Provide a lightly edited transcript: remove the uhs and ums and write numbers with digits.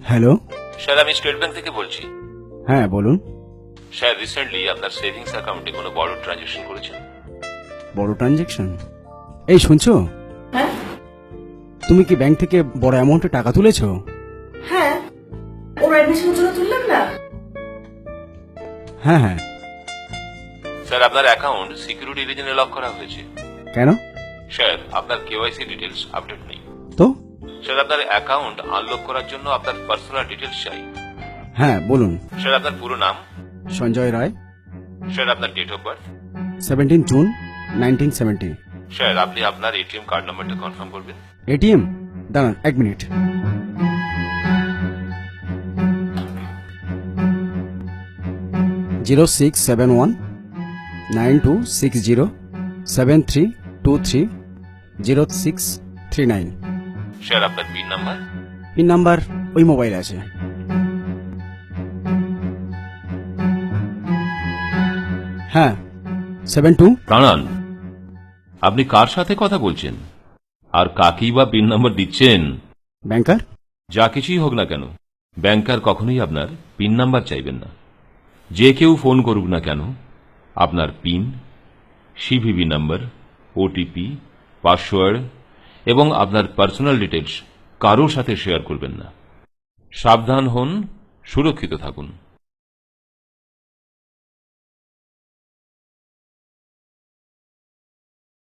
Hello. Sir, আমি state bank থেকে বলছি। হ্যাঁ বলুন। স্যার, রিসেন্টলি আপনার সেভিংস অ্যাকাউন্টে কোনো বড় ট্রানজাকশন করেছেন? বড় ট্রানজেকশন? এই শুনছো, হ্যাঁ তুমি কি ব্যাংক থেকে বড় অ্যামাউন্টে টাকা তুলেছো? হ্যাঁ, ওর অ্যাডমিশনের জন্য তুললাম না। হ্যাঁ হ্যাঁ। স্যার, আপনার অ্যাকাউন্ট সিকিউরিটি রিজনে লক করা হয়েছে। কেন? স্যার, আপনার কেওয়াইসি ডিটেলস আপডেট নেই। তো? স্যার, আপনার অ্যাকাউন্ট আনলক করার জন্য আপনার পার্সোনাল ডিটেলস চাই। হ্যাঁ বলুন। স্যার, আপনার পুরো নাম। সঞ্জয় রায়। স্যার, আপনার date of birth. 17 June 1970। Sir, আপনি আপনার এটিএম কার্ড নাম্বারটা কনফার্ম করবেন। এটিএম? দাঁড়ান এক মিনিট। জিরো 0671926073230639। স্যার, আপনার পিন নাম্বার। পিন নাম্বার ওই মোবাইল আছে। হ্যাঁ 72। প্রাণান, আপনি কার সাথে কথা বলছেন আর কাকেই বা পিন নাম্বার দিচ্ছেন? ব্যাংকার। যা কিছুই হোক না কেন, ব্যাংকার কখনোই আপনার পিন নাম্বার চাইবেন না। যে কেউ ফোন করুক না কেন, আপনার pin, CVV number, OTP, password এবং আপনার পার্সোনাল ডিটেলস কারোর সাথে শেয়ার করবেন না। সাবধান হন, সুরক্ষিত থাকুন।